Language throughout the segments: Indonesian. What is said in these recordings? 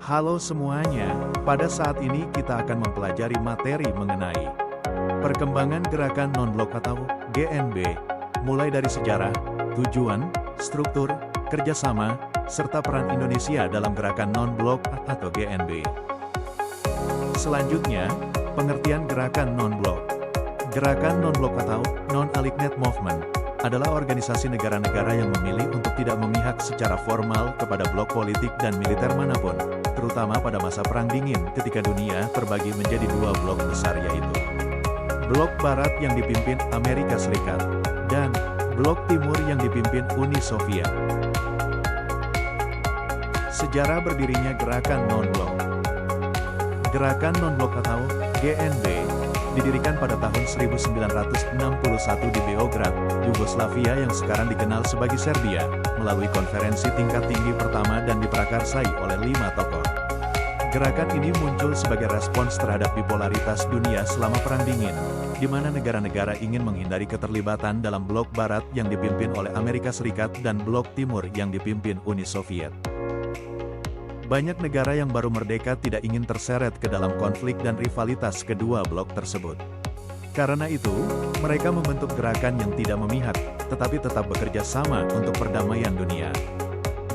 Halo semuanya, pada saat ini kita akan mempelajari materi mengenai perkembangan gerakan non-blok atau GNB, mulai dari sejarah, tujuan, struktur, kerjasama, serta peran Indonesia dalam gerakan non-blok atau GNB. Selanjutnya, pengertian gerakan non-blok. Gerakan non-blok atau Non-Aligned Movement adalah organisasi negara-negara yang memilih untuk tidak memihak secara formal kepada blok politik dan militer manapun, terutama pada masa Perang Dingin ketika dunia terbagi menjadi dua blok besar, yaitu Blok Barat yang dipimpin Amerika Serikat, dan Blok Timur yang dipimpin Uni Soviet. Sejarah berdirinya gerakan non-blok. Gerakan non-blok atau GNB didirikan pada tahun 1961 di Beograd, Yugoslavia yang sekarang dikenal sebagai Serbia, melalui konferensi tingkat tinggi pertama dan diprakarsai oleh 5 tokoh. Gerakan ini muncul sebagai respons terhadap bipolaritas dunia selama Perang Dingin, di mana negara-negara ingin menghindari keterlibatan dalam blok Barat yang dipimpin oleh Amerika Serikat dan blok Timur yang dipimpin Uni Soviet. Banyak negara yang baru merdeka tidak ingin terseret ke dalam konflik dan rivalitas kedua blok tersebut. Karena itu, mereka membentuk gerakan yang tidak memihak, tetapi tetap bekerja sama untuk perdamaian dunia.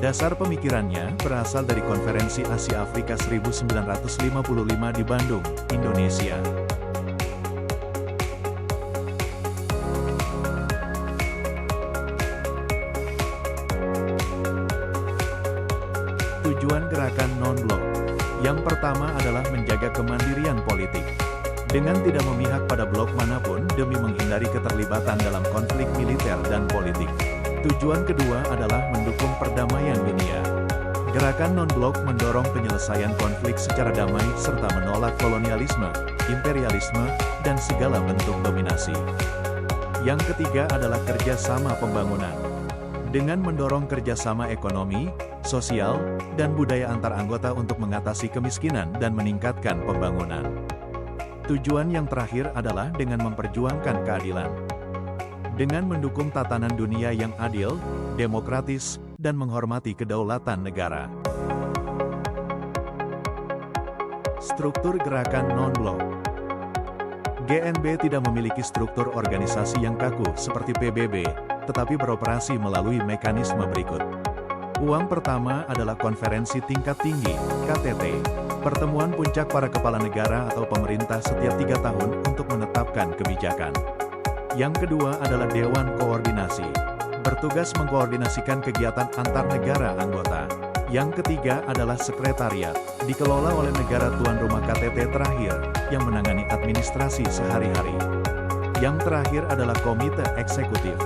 Dasar pemikirannya berasal dari Konferensi Asia Afrika 1955 di Bandung, Indonesia. Tujuan gerakan non-blok. Yang pertama adalah menjaga kemandirian politik. Dengan tidak memihak pada blok manapun demi menghindari keterlibatan dalam konflik militer dan politik. Tujuan kedua adalah mendukung perdamaian dunia. Gerakan non-blok mendorong penyelesaian konflik secara damai serta menolak kolonialisme, imperialisme, dan segala bentuk dominasi. Yang ketiga adalah kerjasama pembangunan. Dengan mendorong kerjasama ekonomi, sosial, dan budaya antar anggota untuk mengatasi kemiskinan dan meningkatkan pembangunan. Tujuan yang terakhir adalah dengan memperjuangkan keadilan. Dengan mendukung tatanan dunia yang adil, demokratis, dan menghormati kedaulatan negara. Struktur gerakan non-blok. GNB tidak memiliki struktur organisasi yang kaku seperti PBB, tetapi beroperasi melalui mekanisme berikut. Uang pertama adalah konferensi tingkat tinggi, KTT, pertemuan puncak para kepala negara atau pemerintah setiap 3 tahun untuk menetapkan kebijakan. Yang kedua adalah Dewan Koordinasi, bertugas mengkoordinasikan kegiatan antar negara anggota. Yang ketiga adalah Sekretariat, dikelola oleh negara tuan rumah KTT terakhir, yang menangani administrasi sehari-hari. Yang terakhir adalah Komite Eksekutif,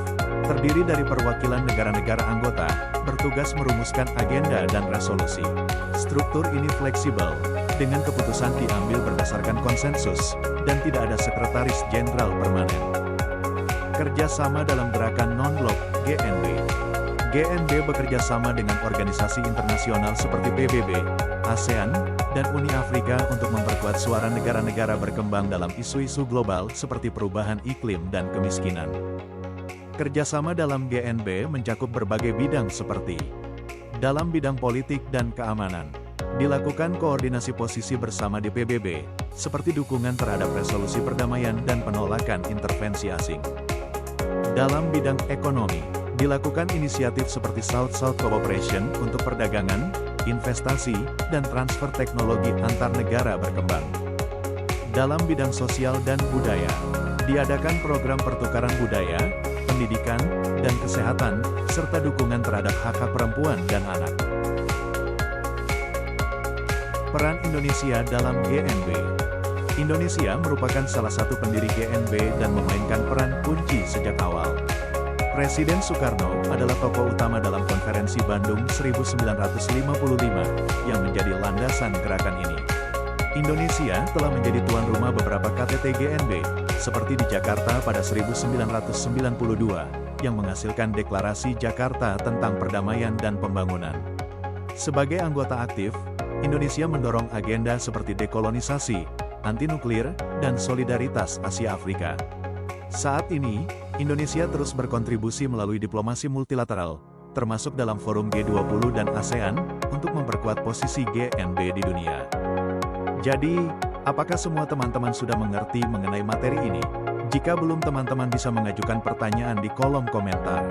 terdiri dari perwakilan negara-negara anggota, bertugas merumuskan agenda dan resolusi. Struktur ini fleksibel, dengan keputusan diambil berdasarkan konsensus, dan tidak ada sekretaris jenderal permanen. Kerjasama dalam gerakan non-blok, GNB. GNB bekerja sama dengan organisasi internasional seperti PBB, ASEAN, dan Uni Afrika untuk memperkuat suara negara-negara berkembang dalam isu-isu global seperti perubahan iklim dan kemiskinan. Kerjasama dalam GNB mencakup berbagai bidang seperti dalam bidang politik dan keamanan. Dilakukan koordinasi posisi bersama di PBB, seperti dukungan terhadap resolusi perdamaian dan penolakan intervensi asing. Dalam bidang ekonomi, dilakukan inisiatif seperti South-South Cooperation untuk perdagangan, investasi, dan transfer teknologi antar negara berkembang. Dalam bidang sosial dan budaya, diadakan program pertukaran budaya, pendidikan, dan kesehatan, serta dukungan terhadap hak-hak perempuan dan anak. Peran Indonesia dalam GNB. Indonesia merupakan salah satu pendiri GNB dan memainkan peran kunci sejak awal. Presiden Soekarno adalah tokoh utama dalam Konferensi Bandung 1955 yang menjadi landasan gerakan ini. Indonesia telah menjadi tuan rumah beberapa KTT GNB, seperti di Jakarta pada 1992, yang menghasilkan Deklarasi Jakarta tentang Perdamaian dan Pembangunan. Sebagai anggota aktif, Indonesia mendorong agenda seperti dekolonisasi, anti-nuklir, dan solidaritas Asia Afrika. Saat ini, Indonesia terus berkontribusi melalui diplomasi multilateral, termasuk dalam forum G20 dan ASEAN, untuk memperkuat posisi GNB di dunia. Jadi, apakah semua teman-teman sudah mengerti mengenai materi ini? Jika belum, teman-teman bisa mengajukan pertanyaan di kolom komentar.